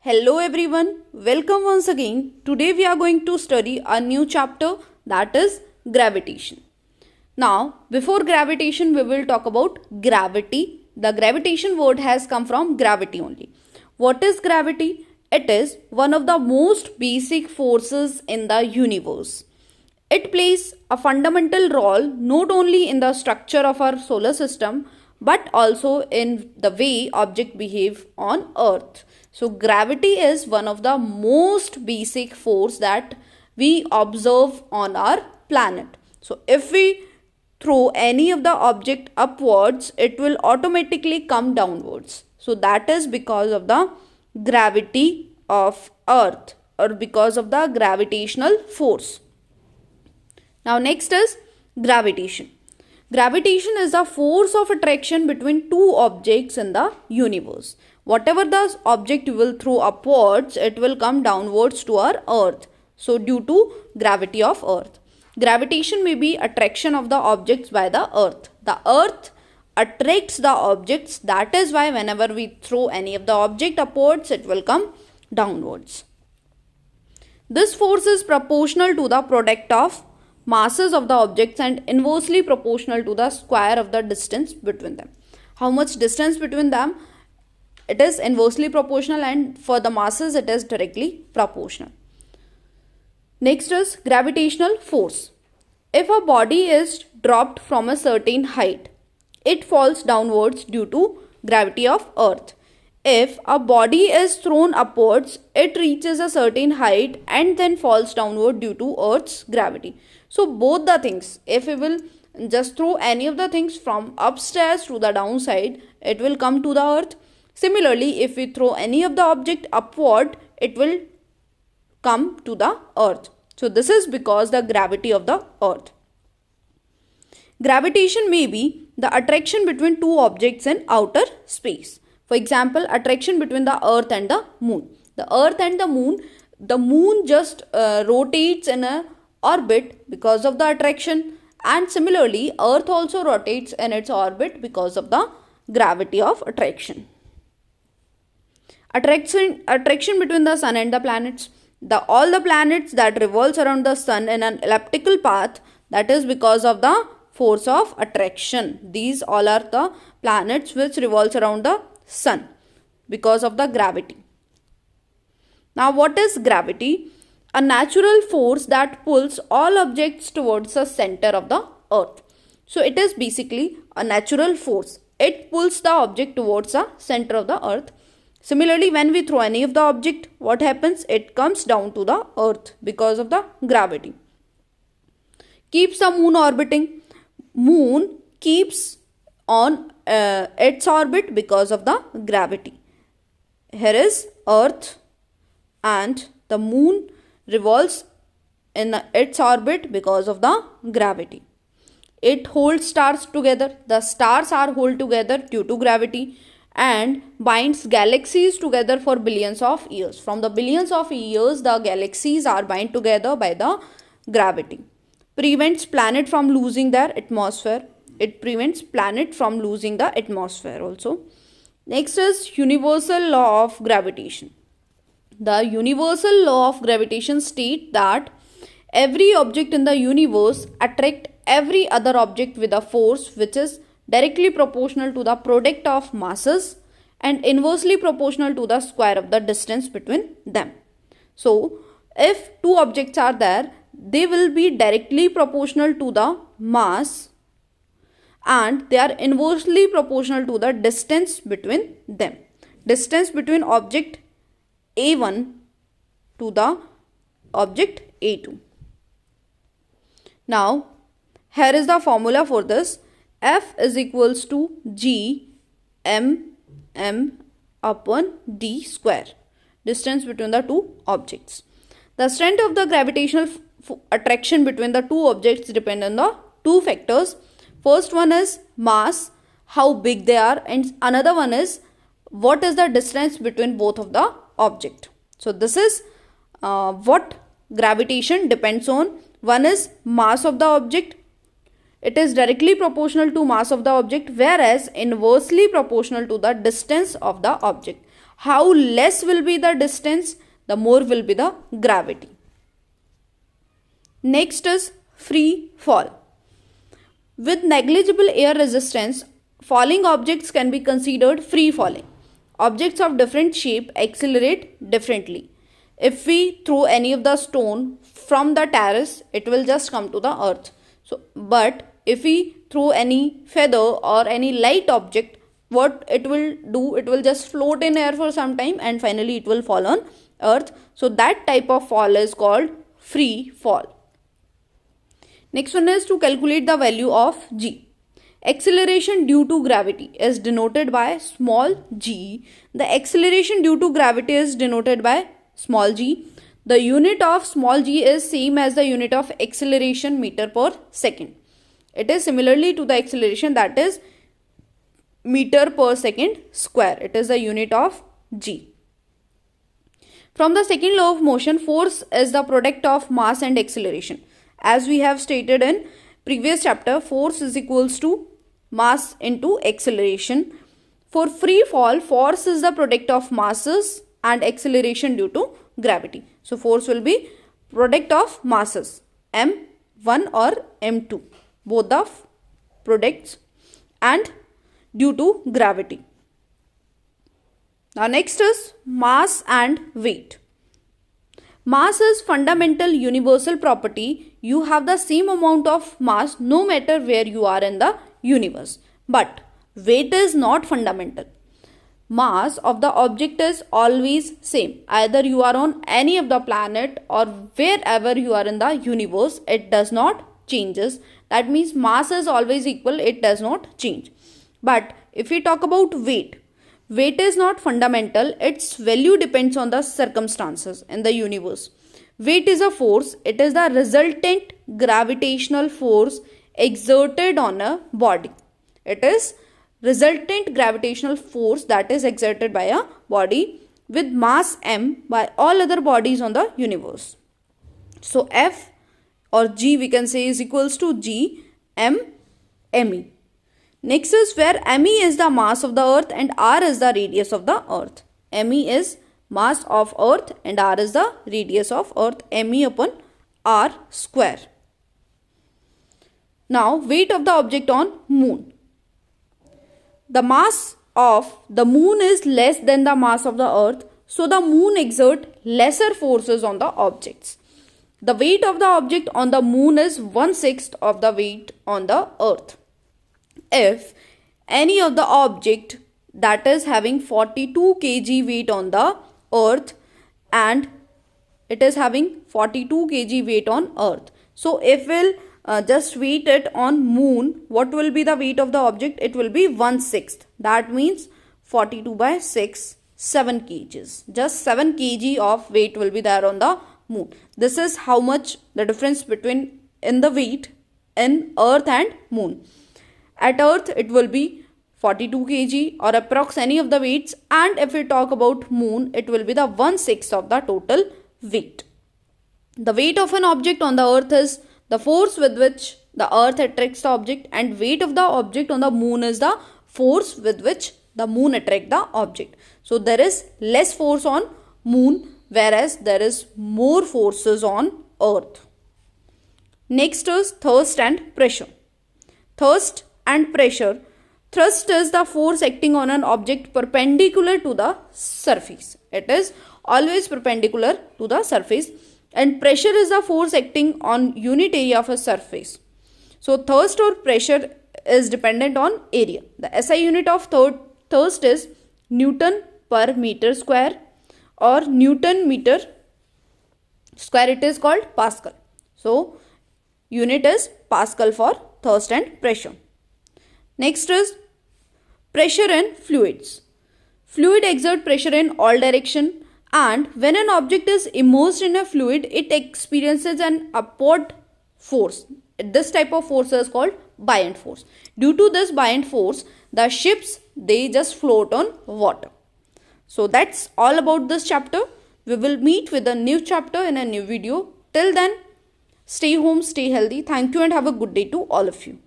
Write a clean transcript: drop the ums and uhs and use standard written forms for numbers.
Hello everyone, welcome once again. Today we are going to study a new chapter, that is gravitation. Now, before gravitation we will talk about gravity. The gravitation word has come from gravity only. What is gravity? It is one of the most basic forces in the universe. It plays a fundamental role not only in the structure of our solar system but also in the way objects behave on Earth. So gravity is one of the most basic force that we observe on our planet. So if we throw any of the object upwards, it will automatically come downwards. So that is because of the gravity of Earth or because of the gravitational force. Now next is gravitation. Gravitation is the force of attraction between two objects in the universe. Whatever the object you will throw upwards, it will come downwards to our Earth. So due to gravity of Earth. Gravitation may be attraction of the objects by the Earth. The Earth attracts the objects. That is why whenever we throw any of the object upwards, it will come downwards. This force is proportional to the product of masses of the objects and inversely proportional to the square of the distance between them. How much distance between them? It is inversely proportional, and for the masses it is directly proportional. Next is gravitational force. If a body is dropped from a certain height, it falls downwards due to gravity of Earth. If a body is thrown upwards, it reaches a certain height and then falls downward due to Earth's gravity. So both the things, if we will just throw any of the things from upstairs to the downside, it will come to the Earth. Similarly, if we throw any of the object upward, it will come to the Earth. So this is because the gravity of the Earth. Gravitation may be the attraction between two objects in outer space. For example, attraction between the Earth and the Moon. The Earth and the Moon just rotates in a orbit because of the attraction, and similarly Earth also rotates in its orbit because of the gravity of attraction. Attraction between the sun and the planets. All the planets that revolves around the sun in an elliptical path, that is because of the force of attraction. These all are the planets which revolves around the sun because of the gravity. Now what is gravity? A natural force that pulls all objects towards the center of the Earth. So it is basically a natural force. It pulls the object towards the center of the Earth. Similarly, when we throw any of the object, what happens? It comes down to the Earth because of the gravity. Keeps the moon orbiting. Moon keeps on its orbit because of the gravity. Here is Earth and the moon revolves in its orbit because of the gravity. It holds stars together. The stars are held together due to gravity and binds galaxies together for billions of years. From the billions of years, the galaxies are bound together by the gravity. Prevents planet from losing their atmosphere. It prevents planet from losing the atmosphere also. Next is universal law of gravitation. The universal law of gravitation states that every object in the universe attracts every other object with a force which is directly proportional to the product of masses and inversely proportional to the square of the distance between them. So, if two objects are there, they will be directly proportional to the mass and they are inversely proportional to the distance between them. Distance between object A1 to the object A2. Now, here is the formula for this. F is equals to G M upon D square. Distance between the two objects. The strength of the gravitational attraction between the two objects depend on the two factors. First one is mass, how big they are, and another one is what is the distance between both of the object. So this is what gravitation depends on. One is mass of the object. It is directly proportional to mass of the object, whereas inversely proportional to the distance of the object. How less will be the distance, the more will be the gravity. Next is free fall. With negligible air resistance, falling objects can be considered free falling. Objects of different shape accelerate differently. If we throw any of the stone from the terrace, it will just come to the earth. But if we throw any feather or any light object, what it will do, it will just float in air for some time and finally it will fall on earth. So that type of fall is called free fall. Next one is to calculate the value of g. Acceleration due to gravity is denoted by small g. The acceleration due to gravity is denoted by small g. The unit of small g is same as the unit of acceleration meter per second. It is similarly to the acceleration, that is meter per second square. It is the unit of g. From the second law of motion, force is the product of mass and acceleration. As we have stated in previous chapter, force is equals to mass into acceleration. For free fall, force is the product of masses and acceleration due to gravity. So force will be product of masses m1 or m2, both the products, and due to gravity. Now next is mass and weight. Mass is fundamental universal property. You have the same amount of mass no matter where you are in the universe. But weight is not fundamental. Mass of the object is always same. Either you are on any of the planet or wherever you are in the universe, it does not changes. That means mass is always equal, it does not change. But if we talk about weight, weight is not fundamental. Its value depends on the circumstances in the universe. Weight is a force. It is the resultant gravitational force exerted on a body. It is resultant gravitational force that is exerted by a body with mass m by all other bodies on the universe. So F or G we can say is equals to G m me. Next is where me is the mass of the earth and r is the radius of the earth. Me is mass of earth and r is the radius of earth, me upon r square. Now weight of the object on moon. The mass of the moon is less than the mass of the earth, so the moon exerts lesser forces on the objects. The weight of the object on the moon is 1/6 of the weight on the earth. If any of the object that is having 42 kg weight on the earth and it is having 42 kg weight on earth. So if we'll just weight it on moon, what will be the weight of the object? It will be 1/6. That means 42 by 6, 7 kgs. Just 7 kg of weight will be there on the moon. This is how much the difference between in the weight in earth and moon. At earth it will be 42 kg or approx any of the weights, and if we talk about moon it will be the 1/6 of the total weight. The weight of an object on the earth is the force with which the earth attracts the object, and weight of the object on the moon is the force with which the moon attracts the object. So there is less force on moon whereas there is more forces on earth. Next is thrust and pressure. Thrust and pressure. Thrust is the force acting on an object perpendicular to the surface. It is always perpendicular to the surface, and pressure is the force acting on unit area of a surface. So thrust or pressure is dependent on area. The SI unit of thrust is Newton per meter square, or Newton meter square it is called Pascal. So unit is Pascal for thrust and pressure. Next is pressure in fluids. Fluid exert pressure in all direction, and when an object is immersed in a fluid, it experiences an upward force. This type of force is called buoyant force. Due to this buoyant force, the ships, they just float on water. So that's all about this chapter. We will meet with a new chapter in a new video. Till then, stay home, stay healthy. Thank you and have a good day to all of you.